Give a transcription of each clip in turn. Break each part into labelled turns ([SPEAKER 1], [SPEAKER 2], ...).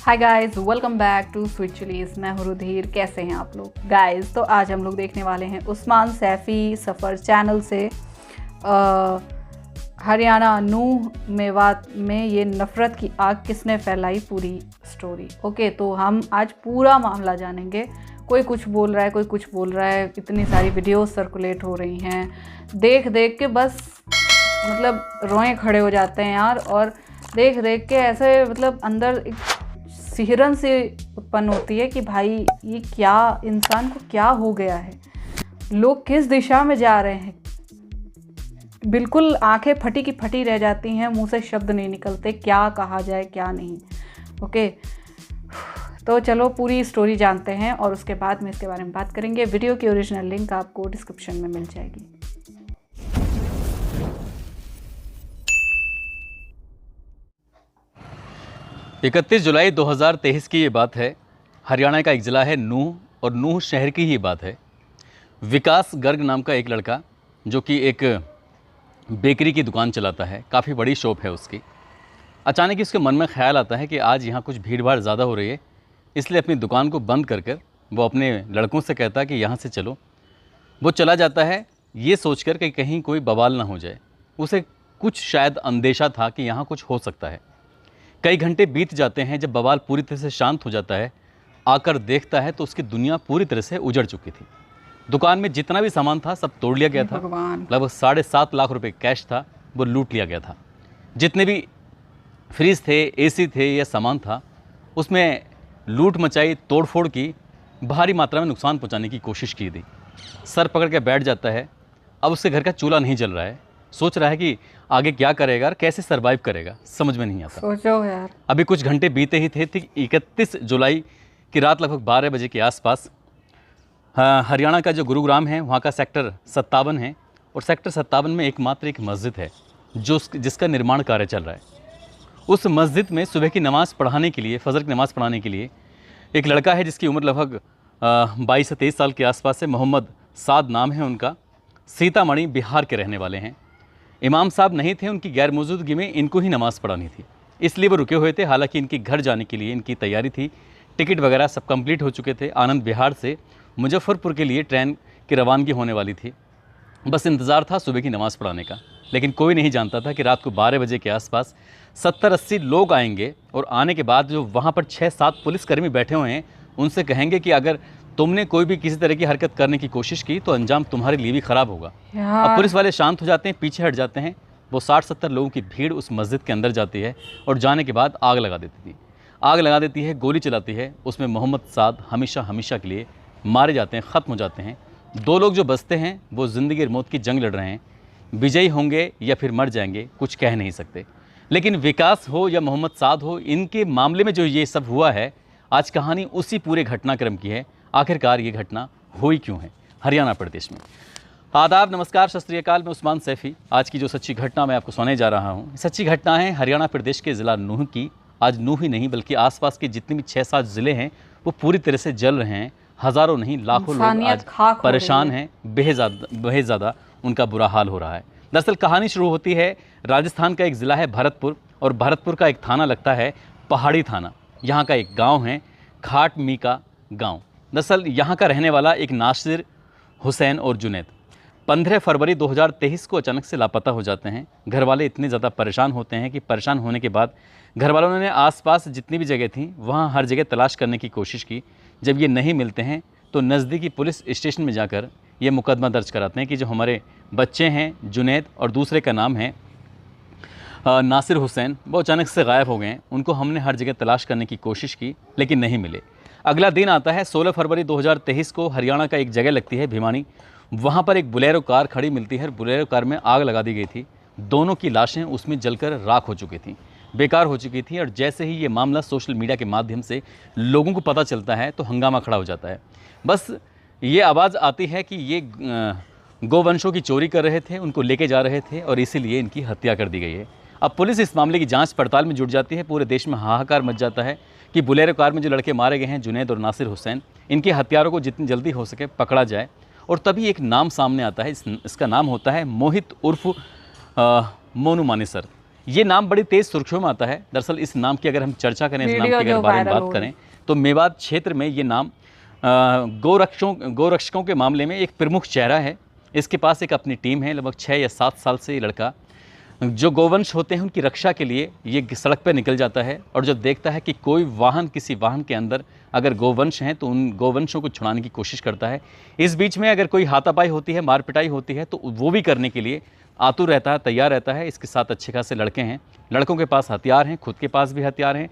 [SPEAKER 1] Hi guys, welcome back to Sweet Chillies. मैं हूँ रुधिर। कैसे हैं आप लोग गाइस? तो आज हम लोग देखने वाले हैं उस्मान सैफ़ी सफ़र चैनल से हरियाणा नूह मेवात में ये नफ़रत की आग किसने फैलाई, पूरी स्टोरी। ओके, तो हम आज पूरा मामला जानेंगे। कोई कुछ बोल रहा है, कोई कुछ बोल रहा है, इतनी सारी वीडियोस सर्कुलेट हो रही हैं, देख देख के बस मतलब रोए खड़े हो जाते हैं यार। और देख देख के ऐसे मतलब अंदर एक सिहरन से उत्पन्न होती है कि भाई ये क्या, इंसान को क्या हो गया है, लोग किस दिशा में जा रहे हैं। बिल्कुल आंखें फटी की फटी रह जाती हैं, मुंह से शब्द नहीं निकलते, क्या कहा जाए क्या नहीं। ओके, तो चलो पूरी स्टोरी जानते हैं और उसके बाद में इसके बारे में बात करेंगे। वीडियो की ओरिजिनल लिंक आपको डिस्क्रिप्शन में मिल जाएगी।
[SPEAKER 2] 31 जुलाई 2023 की ये बात है। हरियाणा का एक ज़िला है नूह और नूह शहर की ही बात है। विकास गर्ग नाम का एक लड़का जो कि एक बेकरी की दुकान चलाता है, काफ़ी बड़ी शॉप है उसकी। अचानक ही उसके मन में ख्याल आता है कि आज यहाँ कुछ भीड़ भाड़ ज़्यादा हो रही है, इसलिए अपनी दुकान को बंद कर कर वो अपने लड़कों से कहता है कि यहाँ से चलो। वो चला जाता है ये सोचकर कि कहीं कोई बवाल ना हो जाए। उसे कुछ शायद अंदेशा था कि यहाँ कुछ हो सकता है। कई घंटे बीत जाते हैं। जब बवाल पूरी तरह से शांत हो जाता है, आकर देखता है तो उसकी दुनिया पूरी तरह से उजड़ चुकी थी। दुकान में जितना भी सामान था सब तोड़ लिया गया था। लगभग 7.5 लाख रुपए कैश था, वो लूट लिया गया था। जितने भी फ्रिज थे, एसी थे या सामान था, उसमें लूट मचाई, तोड़फोड़ की, भारी मात्रा में नुकसान पहुंचाने की कोशिश की थी। सर पकड़ के बैठ जाता है। अब उसके घर का चूल्हा नहीं जल रहा है। सोच रहा है कि आगे क्या करेगा और कैसे सरवाइव करेगा, समझ में नहीं आता।
[SPEAKER 1] सोचो यार।
[SPEAKER 2] अभी कुछ घंटे बीते ही थे। 31 जुलाई की रात लगभग 12 बजे के आसपास हरियाणा का जो गुरुग्राम है वहाँ का सेक्टर 57 है, और सेक्टर 57 में एकमात्र एक मस्जिद है जिसका निर्माण कार्य चल रहा है। उस मस्जिद में सुबह की नमाज़ पढ़ाने के लिए, फजर की नमाज़ पढ़ाने के लिए एक लड़का है जिसकी उम्र लगभग 22 से 23 साल के आसपास है। मोहम्मद साद नाम है उनका। सीतामढ़ी बिहार के रहने वाले हैं। इमाम साहब नहीं थे, उनकी गैर मौजूदगी में इनको ही नमाज़ पढ़ानी थी, इसलिए वो रुके हुए थे। हालांकि इनके घर जाने के लिए इनकी तैयारी थी, टिकट वगैरह सब कंप्लीट हो चुके थे। आनंद विहार से मुजफ्फरपुर के लिए ट्रेन की रवानगी होने वाली थी। बस इंतज़ार था सुबह की नमाज़ पढ़ाने का। लेकिन कोई नहीं जानता था कि रात को 12 बजे के आसपास 70-80 लोग आएंगे, और आने के बाद जो वहाँ पर 6-7 पुलिसकर्मी बैठे हुए हैं उनसे कहेंगे कि अगर तुमने कोई भी किसी तरह की हरकत करने की कोशिश की तो अंजाम तुम्हारे लिए भी ख़राब होगा। अब पुलिस वाले शांत हो जाते हैं, पीछे हट जाते हैं। वो 60-70 लोगों की भीड़ उस मस्जिद के अंदर जाती है और जाने के बाद आग लगा देती है, गोली चलाती है। उसमें मोहम्मद साद हमेशा के लिए मारे जाते हैं, ख़त्म हो जाते हैं। 2 लोग जो बचते हैं वो ज़िंदगी और मौत की जंग लड़ रहे हैं। विजयी होंगे या फिर मर जाएंगे, कुछ कह नहीं सकते। लेकिन विकास हो या मोहम्मद साद हो, इनके मामले में जो ये सब हुआ है, आज कहानी उसी पूरे घटनाक्रम की है। आखिरकार ये घटना हुई क्यों है हरियाणा प्रदेश में। आदाब, नमस्कार, सत श्री अकाल। मैं उस्मान सैफ़ी। आज की जो सच्ची घटना मैं आपको सुनाने जा रहा हूँ, सच्ची घटना है हरियाणा प्रदेश के ज़िला नूह की। आज नूह ही नहीं बल्कि आसपास के जितने भी 6-7 ज़िले हैं वो पूरी तरह से जल रहे हैं। हज़ारों नहीं लाखों लोग आज परेशान हैं। बेहद ज़्यादा उनका बुरा हाल हो रहा है। दरअसल कहानी शुरू होती है राजस्थान का एक ज़िला है भरतपुर, और भरतपुर का एक थाना लगता है पहाड़ी थाना। यहाँ का एक गाँव है घाट मीका गाँव। दरअसल यहाँ का रहने वाला एक नासिर हुसैन और जुनैद 15 फरवरी 2023 को अचानक से लापता हो जाते हैं। घर वाले इतने ज़्यादा परेशान होते हैं कि परेशान होने के बाद घर वालों ने आसपास जितनी भी जगह थी वहाँ हर जगह तलाश करने की कोशिश की। जब ये नहीं मिलते हैं तो नज़दीकी पुलिस स्टेशन में जाकर ये मुकदमा दर्ज कराते हैं कि जो हमारे बच्चे हैं जुनैद और दूसरे का नाम है नासिर हुसैन, वो अचानक से गायब हो गए हैं। उनको हमने हर जगह तलाश करने की कोशिश की लेकिन नहीं मिले। अगला दिन आता है 16 फरवरी 2023 को। हरियाणा का एक जगह लगती है भिवानी। वहाँ पर एक बुलेरो कार खड़ी मिलती है। बुलेरो कार में आग लगा दी गई थी। दोनों की लाशें उसमें जलकर राख हो चुकी थी, बेकार हो चुकी थी। और जैसे ही ये मामला सोशल मीडिया के माध्यम से लोगों को पता चलता है तो हंगामा खड़ा हो जाता है। बस ये आवाज़ आती है कि ये गोवंशों की चोरी कर रहे थे, उनको लेके जा रहे थे और इसीलिए इनकी हत्या कर दी गई है। अब पुलिस इस मामले की जांच पड़ताल में जुट जाती है। पूरे देश में हाहाकार मच जाता है कि बुलेरो कार में जो लड़के मारे गए हैं जुनैद और नासिर हुसैन, इनके हत्यारों को जितनी जल्दी हो सके पकड़ा जाए। और तभी एक नाम सामने आता है। इसका नाम होता है मोहित उर्फ मोनू मानेसर। ये नाम बड़ी तेज़ सुर्खियों में आता है। दरअसल इस नाम की अगर हम चर्चा करें, इस नाम
[SPEAKER 1] वीडियो
[SPEAKER 2] की अगर
[SPEAKER 1] जो
[SPEAKER 2] बारे में
[SPEAKER 1] वायरल
[SPEAKER 2] बात
[SPEAKER 1] हो
[SPEAKER 2] करें तो मेवात क्षेत्र में ये नाम गोरक्षकों के मामले में एक प्रमुख चेहरा है। इसके पास एक अपनी टीम है। लगभग 6 या 7 साल से ये लड़का जो गोवंश होते हैं उनकी रक्षा के लिए ये सड़क पर निकल जाता है, और जब देखता है कि कोई वाहन, किसी वाहन के अंदर अगर गोवंश हैं तो उन गोवंशों को छुड़ाने की कोशिश करता है। इस बीच में अगर कोई हाथापाई होती है, मार पिटाई होती है, तो वो भी करने के लिए आतुर रहता है, तैयार रहता है। इसके साथ अच्छे खासे लड़के हैं, लड़कों के पास हथियार हैं, खुद के पास भी हथियार हैं।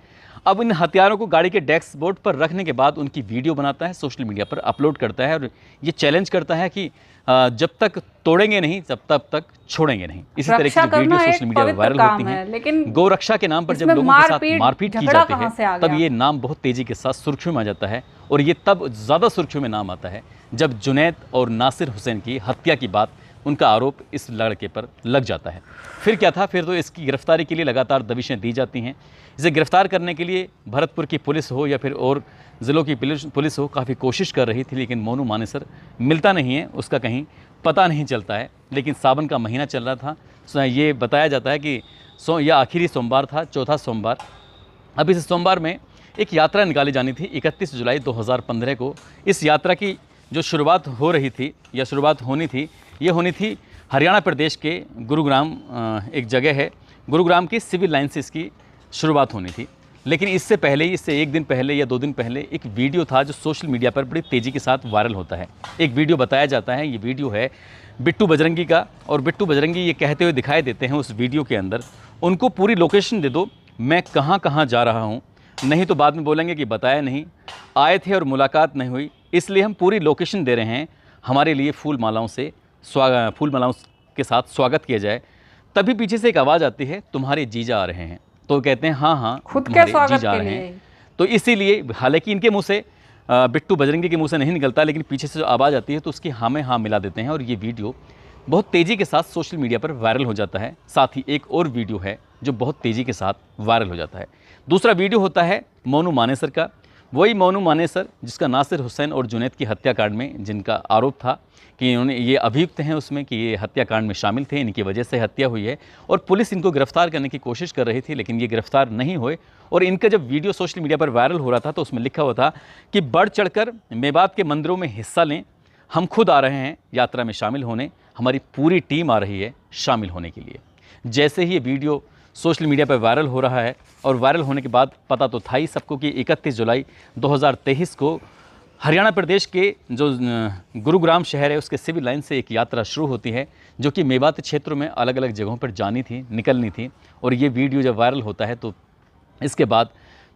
[SPEAKER 2] अब इन हथियारों को गाड़ी के डैशबोर्ड पर रखने के बाद उनकी वीडियो बनाता है, सोशल मीडिया पर अपलोड करता है और ये चैलेंज करता है कि जब तक तोड़ेंगे नहीं तब तक छोड़ेंगे नहीं। इसी तरह की जो वीडियो सोशल मीडिया पर वायरल होती हैं,
[SPEAKER 1] लेकिन
[SPEAKER 2] गोरक्षा के नाम पर जब लोगों के साथ मारपीट की जाती है तब ये नाम बहुत तेजी के साथ सुर्खियों में आ जाता है। और ये तब ज़्यादा सुर्खियों में नाम आता है जब जुनैद और नासिर हुसैन की हत्या की बात, उनका आरोप इस लड़के पर लग जाता है। फिर क्या था, फिर तो इसकी गिरफ्तारी के लिए लगातार दबिशें दी जाती हैं। इसे गिरफ्तार करने के लिए भरतपुर की पुलिस हो या फिर और ज़िलों की पुलिस हो काफ़ी कोशिश कर रही थी, लेकिन मोनू मानेसर मिलता नहीं है, उसका कहीं पता नहीं चलता है। लेकिन सावन का महीना चल रहा था, ये बताया जाता है कि यह आखिरी सोमवार था, चौथा सोमवार। अब इस सोमवार में एक यात्रा निकाली जानी थी 31 जुलाई 2015 को। इस यात्रा की जो शुरुआत हो रही थी या शुरुआत होनी थी, ये होनी थी हरियाणा प्रदेश के गुरुग्राम, एक जगह है गुरुग्राम की सिविल लाइन से इसकी शुरुआत होनी थी। लेकिन इससे पहले, इससे एक दिन पहले या 2 दिन पहले एक वीडियो था जो सोशल मीडिया पर बड़ी तेज़ी के साथ वायरल होता है। एक वीडियो बताया जाता है, ये वीडियो है बिट्टू बजरंगी का, और बिट्टू बजरंगी ये कहते हुए दिखाई देते हैं उस वीडियो के अंदर, उनको पूरी लोकेशन दे दो, मैं कहाँ कहाँ जा रहा हूँ, नहीं तो बाद में बोलेंगे कि बताया नहीं, आए थे और मुलाकात नहीं हुई, इसलिए हम पूरी लोकेशन दे रहे हैं, हमारे लिए फूल मालाओं के साथ स्वागत किया जाए। तभी पीछे से एक आवाज़ आती है, तुम्हारे जीजा आ रहे हैं। तो कहते हैं हाँ हाँ
[SPEAKER 1] खुद के स्वागत
[SPEAKER 2] जीजा आ रहे हैं। तो इसीलिए, हालांकि इनके मुंह से, बिट्टू बजरंगी के मुंह से नहीं निकलता, लेकिन पीछे से जो आवाज़ आती है तो उसकी हाँ में हाँ मिला देते हैं और ये वीडियो बहुत तेज़ी के साथ सोशल मीडिया पर वायरल हो जाता है। साथ ही एक और वीडियो है जो बहुत तेज़ी के साथ वायरल हो जाता है। दूसरा वीडियो होता है मोनू मानेसर का, वही मोनू मानेसर जिसका नासिर हुसैन और जुनैद की हत्याकांड में जिनका आरोप था कि इन्होंने, ये अभियुक्त हैं उसमें कि ये हत्याकांड में शामिल थे, इनकी वजह से हत्या हुई है, और पुलिस इनको गिरफ्तार करने की कोशिश कर रही थी, लेकिन ये गिरफ्तार नहीं हुए। और इनका जब वीडियो सोशल मीडिया पर वायरल हो रहा था तो उसमें लिखा हुआ था कि बढ़ चढ़कर मेवात के मंदिरों में हिस्सा लें, हम खुद आ रहे हैं यात्रा में शामिल होने, हमारी पूरी टीम आ रही है शामिल होने के लिए। जैसे ही ये वीडियो सोशल मीडिया पर वायरल हो रहा है, और वायरल होने के बाद पता तो था ही सबको कि 31 जुलाई 2023 को हरियाणा प्रदेश के जो गुरुग्राम शहर है उसके सिविल लाइन से एक यात्रा शुरू होती है, जो कि मेवात क्षेत्रों में अलग अलग जगहों पर जानी थी, निकलनी थी। और ये वीडियो जब वायरल होता है तो इसके बाद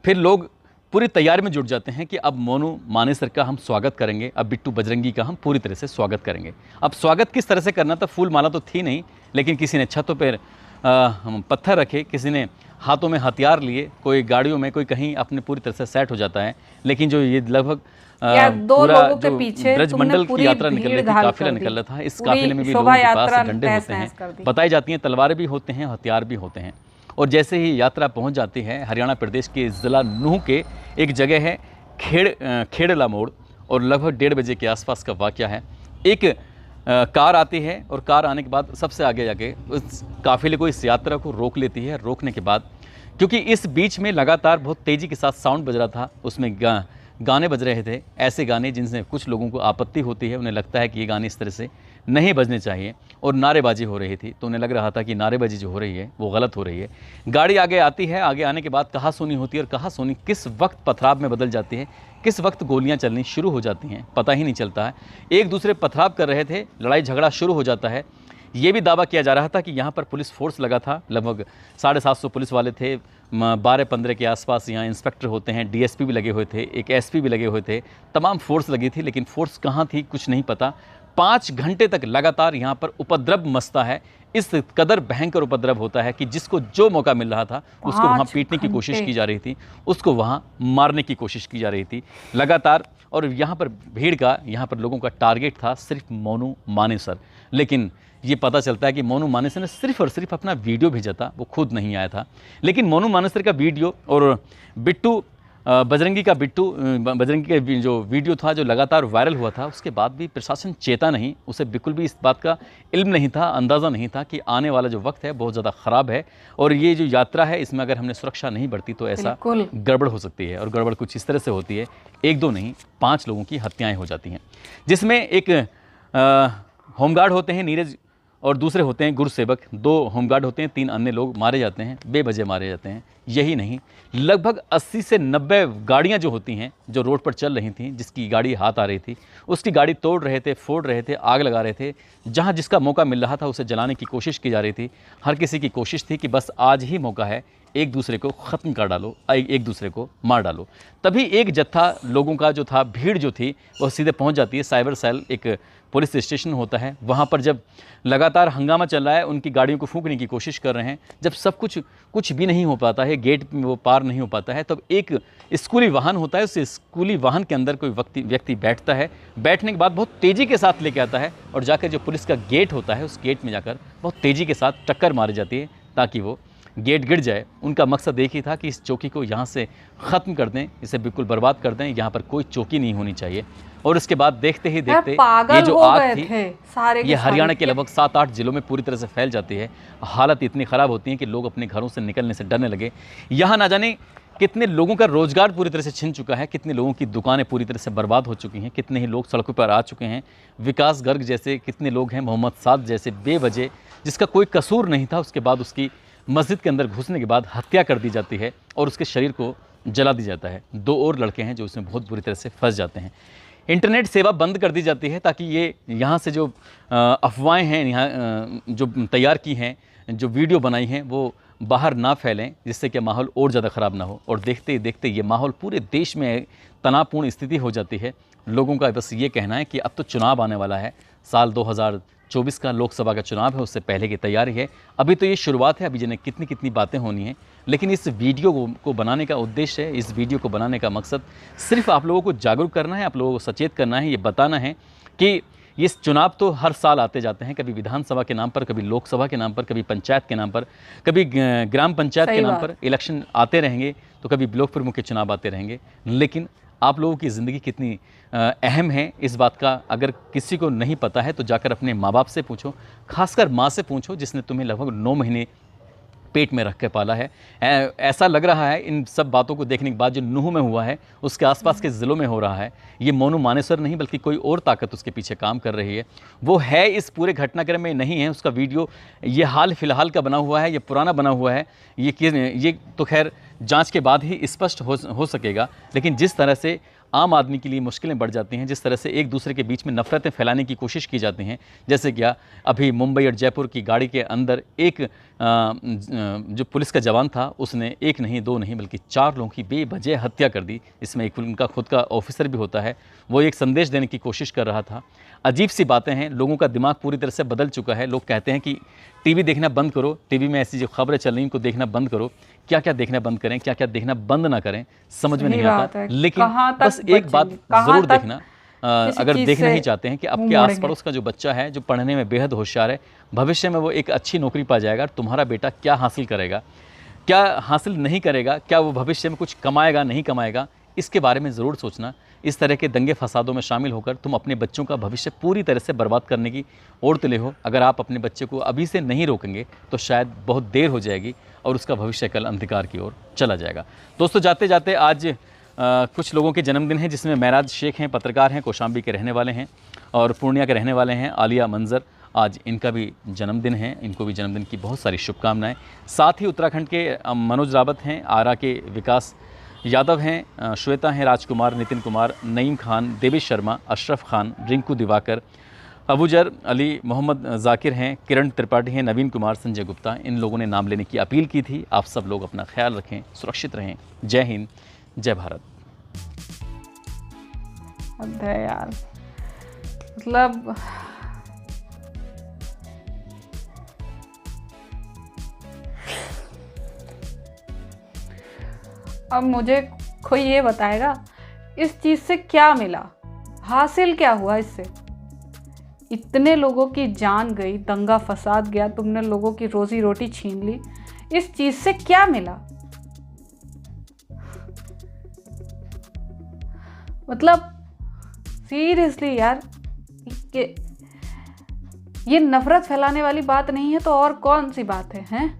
[SPEAKER 2] फिर लोग पूरी तैयारी में जुट जाते हैं कि अब मोनू मानेसर का हम स्वागत करेंगे, अब बिट्टू बजरंगी का हम पूरी तरह से स्वागत करेंगे। अब स्वागत किस तरह से करना था, फूल माला तो थी नहीं, लेकिन किसी ने छतों पर पत्थर रखे, किसी ने हाथों में हथियार लिए, कोई गाड़ियों में, कोई कहीं अपने पूरी तरह से सेट हो जाता है। लेकिन जो ये लगभग पूरा जो ब्रजमंडल की यात्रा निकल रही थी, काफिला निकल रहा था, इस काफिले में भी लोगों के पास डंडे होते हैं, बताई जाती हैं, तलवारें भी होते हैं, हथियार भी होते हैं। और जैसे ही यात्रा पहुंच जाती है हरियाणा प्रदेश के ज़िला नूह के एक जगह है खेड़ला मोड़, और लगभग 1:30 बजे के आसपास का वाक़या है। एक कार आती है और कार आने के बाद सबसे आगे जाके उस काफिले को, इस यात्रा को रोक लेती है। रोकने के बाद, क्योंकि इस बीच में लगातार बहुत तेज़ी के साथ साउंड बज रहा था, उसमें गाने बज रहे थे, ऐसे गाने जिनसे कुछ लोगों को आपत्ति होती है, उन्हें लगता है कि ये गाने इस तरह से नहीं बजने चाहिए, और नारेबाजी हो रही थी, तो उन्हें लग रहा था कि नारेबाजी जो हो रही है वो गलत हो रही है। गाड़ी आगे आती है, आगे आने के बाद कहासुनी होती है, और कहासुनी किस वक्त पथराव में बदल जाती है, किस वक्त गोलियां चलनी शुरू हो जाती हैं, पता ही नहीं चलता है। एक दूसरे पथराव कर रहे थे, लड़ाई झगड़ा शुरू हो जाता है। ये भी दावा किया जा रहा था कि यहाँ पर पुलिस फोर्स लगा था, लगभग 750 पुलिस वाले थे, 12-15 के आसपास यहाँ इंस्पेक्टर होते हैं, डीएसपी भी लगे हुए थे, एक एसपी भी लगे हुए थे, तमाम फोर्स लगी थी, लेकिन फोर्स कहाँ थी कुछ नहीं पता। 5 घंटे तक लगातार यहाँ पर उपद्रव मचता है। इस कदर भयंकर उपद्रव होता है कि जिसको जो मौका मिल रहा था उसको वहाँ पीटने की कोशिश की जा रही थी, उसको वहाँ मारने की कोशिश की जा रही थी लगातार। और यहाँ पर भीड़ का, यहाँ पर लोगों का टारगेट था सिर्फ मोनू मानेसर। लेकिन ये पता चलता है कि मोनू मानेसर ने सिर्फ और सिर्फ अपना वीडियो भेजा था, वो खुद नहीं आया था। लेकिन मोनू मानेसर का वीडियो और बिट्टू बजरंगी का बिट्टू, बजरंगी का जो वीडियो था जो लगातार वायरल हुआ था, उसके बाद भी प्रशासन चेता नहीं, उसे बिल्कुल भी इस बात का इल्म नहीं था, अंदाज़ा नहीं था कि आने वाला जो वक्त है बहुत ज़्यादा ख़राब है और ये जो यात्रा है इसमें अगर हमने सुरक्षा नहीं बरती तो ऐसा गड़बड़ हो सकती है। और गड़बड़ कुछ इस तरह से होती है, 1 2 नहीं 5 लोगों की हत्याएँ हो जाती हैं, जिसमें एक होमगार्ड होते हैं नीरज और दूसरे होते हैं गुरुसेवक। 2 होमगार्ड होते हैं, 3 अन्य लोग मारे जाते हैं, बेवजह मारे जाते हैं। यही नहीं, लगभग 80 से 90 गाड़ियां जो होती हैं जो रोड पर चल रही थीं, जिसकी गाड़ी हाथ आ रही थी उसकी गाड़ी तोड़ रहे थे, फोड़ रहे थे, आग लगा रहे थे। जहां जिसका मौका मिल रहा था उसे जलाने की कोशिश की जा रही थी। हर किसी की कोशिश थी कि बस आज ही मौका है, एक दूसरे को ख़त्म कर डालो, एक दूसरे को मार डालो। तभी एक जत्था लोगों का जो था, भीड़ जो थी, वह सीधे पहुंच जाती है साइबर सेल, एक पुलिस स्टेशन होता है वहाँ पर। जब लगातार हंगामा चल रहा है, उनकी गाड़ियों को फूंकने की कोशिश कर रहे हैं, जब सब कुछ भी नहीं हो पाता है, गेट वो पार नहीं हो पाता है, तब एक स्कूली वाहन होता है, उस स्कूली वाहन के अंदर कोई व्यक्ति बैठता है। बैठने के बाद बहुत तेज़ी के साथ लेके आता है और जाकर जो पुलिस का गेट होता है उस गेट में जाकर बहुत तेज़ी के साथ टक्कर मारी जाती है ताकि वो गेट गिर जाए। उनका मकसद एक ही था कि इस चौकी को यहाँ से ख़त्म कर दें, इसे बिल्कुल बर्बाद कर दें, यहाँ पर कोई चौकी नहीं होनी चाहिए। और इसके बाद देखते ही देखते ये जो आग थी ये हरियाणा के लगभग 7-8 जिलों में पूरी तरह से फैल जाती है। हालत इतनी ख़राब होती है कि लोग अपने घरों से निकलने से डरने लगे। यहाँ ना जाने कितने लोगों का रोजगार पूरी तरह से छिन चुका है, कितने लोगों की दुकानें पूरी तरह से बर्बाद हो चुकी हैं, कितने ही लोग सड़कों पर आ चुके हैं। विकास गर्ग जैसे कितने लोग हैं, मोहम्मद साद जैसे बेवजह, जिसका कोई कसूर नहीं था, उसके बाद उसकी मस्जिद के अंदर घुसने के बाद हत्या कर दी जाती है और उसके शरीर को जला दिया जाता है। 2 और लड़के हैं जो उसमें बहुत बुरी तरह से फंस जाते हैं। इंटरनेट सेवा बंद कर दी जाती है ताकि ये यहाँ से जो अफवाहें हैं यहाँ जो तैयार की हैं, जो वीडियो बनाई हैं, वो बाहर ना फैलें, जिससे कि माहौल और ज़्यादा ख़राब ना हो। और देखते ही देखते ये माहौल पूरे देश में तनावपूर्ण स्थिति हो जाती है। लोगों का बस ये कहना है कि अब तो चुनाव आने वाला है, साल 2024 का लोकसभा का चुनाव है, उससे पहले की तैयारी है। अभी तो ये शुरुआत है, अभी जिन्हें कितनी कितनी बातें होनी हैं, लेकिन इस वीडियो को बनाने का उद्देश्य है, इस वीडियो को बनाने का मकसद सिर्फ आप लोगों को जागरूक करना है, आप लोगों को सचेत करना है, ये बताना है कि ये चुनाव तो हर साल आते जाते हैं, कभी विधानसभा के नाम पर, कभी लोकसभा के नाम पर, कभी पंचायत के नाम पर, कभी ग्राम पंचायत के नाम पर इलेक्शन आते रहेंगे, तो कभी ब्लॉक प्रमुख के चुनाव आते रहेंगे। लेकिन आप लोगों की ज़िंदगी कितनी अहम है, इस बात का अगर किसी को नहीं पता है तो जाकर अपने माँ बाप से पूछो, खासकर माँ से पूछो जिसने तुम्हें लगभग 9 महीने पेट में रख के पाला है। ऐसा लग रहा है इन सब बातों को देखने के बाद जो नूह में हुआ है, उसके आसपास के ज़िलों में हो रहा है, ये मोनू मानेसर नहीं बल्कि कोई और ताकत उसके पीछे काम कर रही है। वो है इस पूरे घटनाक्रम में नहीं है, उसका वीडियो ये हाल फिलहाल का बना हुआ है, ये पुराना बना हुआ है, ये तो खैर जांच के बाद ही स्पष्ट हो सकेगा। लेकिन जिस तरह से आम आदमी के लिए मुश्किलें बढ़ जाती हैं, जिस तरह से एक दूसरे के बीच में नफ़रतें फैलाने की कोशिश की जाती हैं, जैसे क्या अभी मुंबई और जयपुर की गाड़ी के अंदर एक जो पुलिस का जवान था, उसने 1 नहीं 2 नहीं बल्कि 4 लोगों की बेवजह हत्या कर दी। इसमें एक उनका खुद का ऑफिसर भी होता है, वो एक संदेश देने की कोशिश कर रहा था। अजीब सी बातें हैं, लोगों का दिमाग पूरी तरह से बदल चुका है। लोग कहते हैं कि टीवी देखना बंद करो, टीवी में ऐसी जो खबरें चल रही हैं उनको देखना बंद करो। क्या क्या देखना बंद करें, क्या क्या देखना बंद ना करें, समझ में नहीं आता। लेकिन बस एक बात ज़रूर देखना, अगर देखना ही चाहते हैं कि आपके आस पड़ोस का जो बच्चा है, जो पढ़ने में बेहद होशियार है, भविष्य में वो एक अच्छी नौकरी पा जाएगा, तुम्हारा बेटा क्या हासिल करेगा, क्या हासिल नहीं करेगा, क्या वो भविष्य में कुछ कमाएगा नहीं कमाएगा, इसके बारे में ज़रूर सोचना। इस तरह के दंगे फसादों में शामिल होकर तुम अपने बच्चों का भविष्य पूरी तरह से बर्बाद करने की ओर तुले हो। अगर आप अपने बच्चे को अभी से नहीं रोकेंगे तो शायद बहुत देर हो जाएगी और उसका भविष्य कल अंधकार की ओर चला जाएगा। दोस्तों, जाते जाते आज कुछ लोगों के जन्मदिन हैं, जिसमें महराज शेख हैं, पत्रकार हैं, कौशाम्बी के रहने वाले हैं और पूर्णिया के रहने वाले हैं। आलिया मंजर, आज इनका भी जन्मदिन है, इनको भी जन्मदिन की बहुत सारी शुभकामनाएं। साथ ही उत्तराखंड के मनोज रावत हैं, आरा के विकास यादव हैं, श्वेता हैं, राजकुमार, नितिन कुमार, नईम खान, देवेश शर्मा, अशरफ खान, रिंकू दिवाकर, अबूजर अली, मोहम्मद जाकिर हैं, किरण त्रिपाठी हैं, नवीन कुमार, संजय गुप्ता। इन लोगों ने नाम लेने की अपील की थी। आप सब लोग अपना ख्याल रखें, सुरक्षित रहें। जय हिंद, जय भारत।
[SPEAKER 1] यार मतलब अब मुझे कोई ये बताएगा इस चीज़ से क्या मिला, हासिल क्या हुआ इससे। इतने लोगों की जान गई, दंगा फसाद गया, तुमने लोगों की रोजी रोटी छीन ली, इस चीज़ से क्या मिला। मतलब सीरियसली यार, ये नफरत फैलाने वाली बात नहीं है तो और कौन सी बात है, हैं?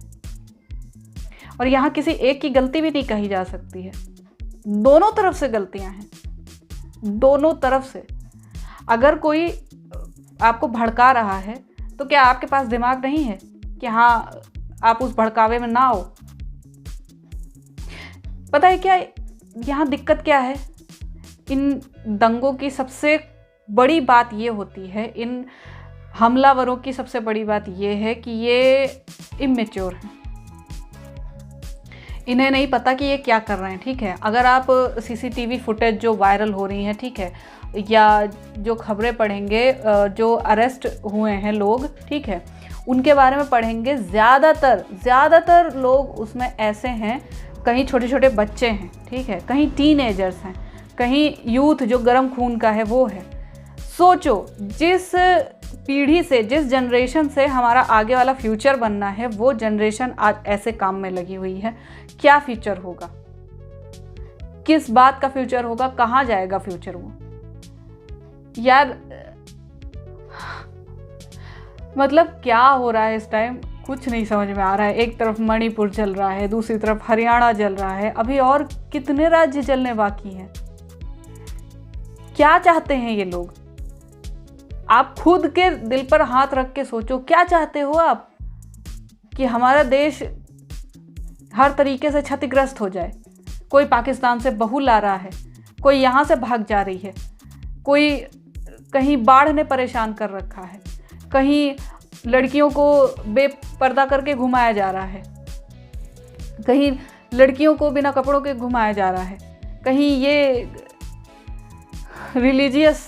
[SPEAKER 1] और यहाँ किसी एक की गलती भी नहीं कही जा सकती है, दोनों तरफ से गलतियां हैं, दोनों तरफ से। अगर कोई आपको भड़का रहा है तो क्या आपके पास दिमाग नहीं है कि हाँ आप उस भड़कावे में ना हो? पता है क्या यहाँ दिक्कत क्या है? इन दंगों की सबसे बड़ी बात ये होती है, इन हमलावरों की सबसे बड़ी बात ये है कि ये इमेच्योर हैं, इन्हें नहीं पता कि ये क्या कर रहे हैं, ठीक है। अगर आप सीसीटीवी फुटेज जो वायरल हो रही हैं, ठीक है, या जो खबरें पढ़ेंगे, जो अरेस्ट हुए हैं लोग, ठीक है, उनके बारे में पढ़ेंगे, ज़्यादातर लोग उसमें ऐसे हैं, कहीं छोटे छोटे बच्चे हैं, ठीक है, कहीं टीनेजर्स हैं, कहीं यूथ जो गर्म खून का है वो है। सोचो, जिस पीढ़ी से, जिस जनरेशन से हमारा आगे वाला फ्यूचर बनना है, वो जनरेशन आज ऐसे काम में लगी हुई है। क्या फ्यूचर होगा? किस बात का फ्यूचर होगा? कहाँ जाएगा फ्यूचर वो? यार मतलब क्या हो रहा है इस टाइम, कुछ नहीं समझ में आ रहा है। एक तरफ मणिपुर जल रहा है, दूसरी तरफ हरियाणा जल रहा है, अभी और कितने राज्य जलने बाकी हैं। क्या चाहते हैं ये लोग? आप खुद के दिल पर हाथ रख के सोचो, क्या चाहते हो आप? कि हमारा देश हर तरीके से क्षतिग्रस्त हो जाए? कोई पाकिस्तान से बहू ला रहा है, कोई यहाँ से भाग जा रही है, कोई कहीं बाढ़ ने परेशान कर रखा है, कहीं लड़कियों को बेपर्दा करके घुमाया जा रहा है, कहीं लड़कियों को बिना कपड़ों के घुमाया जा रहा है, कहीं ये रिलीजियस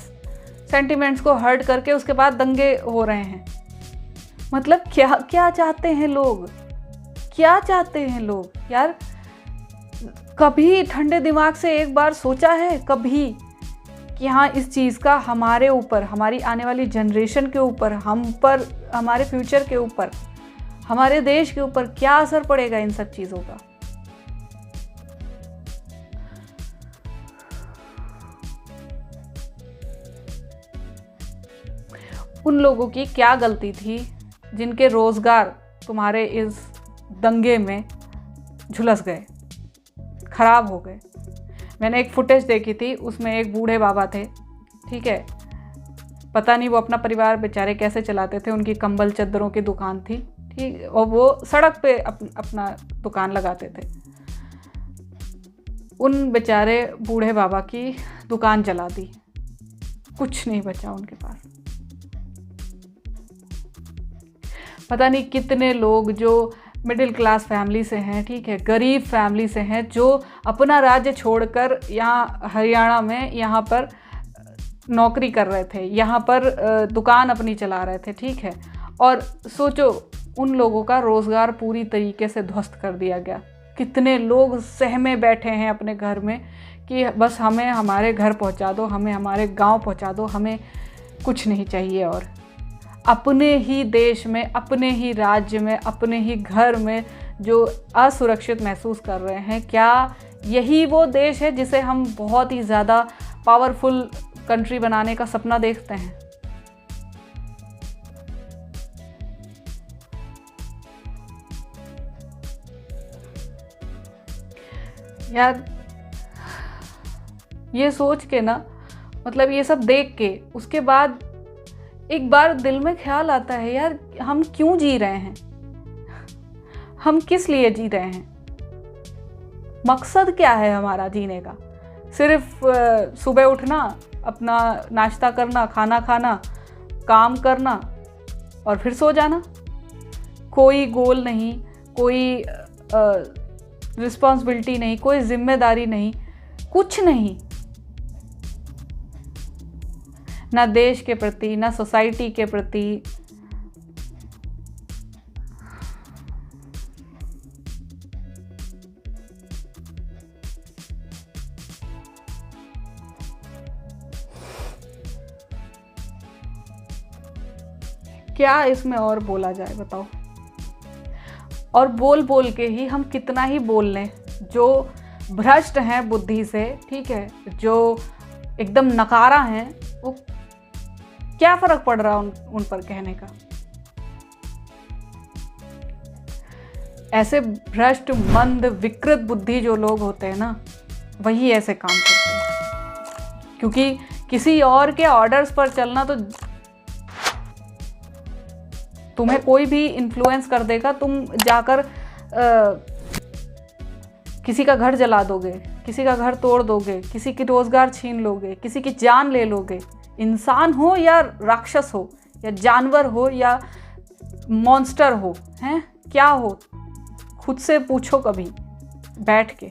[SPEAKER 1] सेंटिमेंट्स को हर्ट करके उसके बाद दंगे हो रहे हैं। मतलब क्या चाहते हैं लोग? क्या चाहते हैं लोग यार? कभी ठंडे दिमाग से एक बार सोचा है कभी कि हाँ इस चीज़ का हमारे ऊपर, हमारी आने वाली जनरेशन के ऊपर, हम पर, हमारे फ्यूचर के ऊपर, हमारे देश के ऊपर क्या असर पड़ेगा इन सब चीज़ों का? उन लोगों की क्या गलती थी जिनके रोज़गार तुम्हारे इस दंगे में झुलस गए, खराब हो गए। मैंने एक फुटेज देखी थी, उसमें एक बूढ़े बाबा थे, ठीक है, पता नहीं वो अपना परिवार बेचारे कैसे चलाते थे, उनकी कंबल चद्दरों की दुकान थी, ठीक, और वो सड़क पे अपना दुकान लगाते थे। उन बेचारे बूढ़े बाबा की दुकान जला दी, कुछ नहीं बचा उनके पास। पता नहीं कितने लोग जो मिडिल क्लास फैमिली से हैं, ठीक है, गरीब फैमिली से हैं, जो अपना राज्य छोड़कर यहाँ हरियाणा में यहाँ पर नौकरी कर रहे थे, यहाँ पर दुकान अपनी चला रहे थे, ठीक है, और सोचो उन लोगों का रोज़गार पूरी तरीके से ध्वस्त कर दिया गया। कितने लोग सहमे बैठे हैं अपने घर में कि बस हमें हमारे घर पहुँचा दो, हमें हमारे गाँव पहुँचा दो, हमें कुछ नहीं चाहिए। और अपने ही देश में, अपने ही राज्य में, अपने ही घर में जो असुरक्षित महसूस कर रहे हैं, क्या यही वो देश है जिसे हम बहुत ही ज़्यादा पावरफुल कंट्री बनाने का सपना देखते हैं? यार ये सोच के ना, मतलब ये सब देख के, उसके बाद एक बार दिल में ख्याल आता है, यार हम क्यों जी रहे हैं? हम किस लिए जी रहे हैं? मकसद क्या है हमारा जीने का? सिर्फ सुबह उठना, अपना नाश्ता करना, खाना खाना, काम करना और फिर सो जाना? कोई गोल नहीं, कोई रिस्पॉन्सिबिलिटी नहीं, कोई जिम्मेदारी नहीं, कुछ नहीं, ना देश के प्रति, ना सोसाइटी के प्रति। क्या इसमें और बोला जाए बताओ? और बोल बोल के ही हम कितना ही बोल लें, जो भ्रष्ट हैं बुद्धि से, ठीक है, जो एकदम नकारा हैं, वो क्या फर्क पड़ रहा उन पर कहने का। ऐसे भ्रष्ट, मंद, विकृत बुद्धि जो लोग होते हैं ना, वही ऐसे काम करते हैं। क्योंकि किसी और के ऑर्डर्स पर चलना, तो तुम्हें कोई भी इन्फ्लुएंस कर देगा, तुम जाकर किसी का घर जला दोगे, किसी का घर तोड़ दोगे, किसी की रोजगार छीन लोगे, किसी की जान ले लोगे। इंसान हो या राक्षस हो या जानवर हो या मॉन्स्टर हो, हैं क्या हो, खुद से पूछो कभी बैठ के।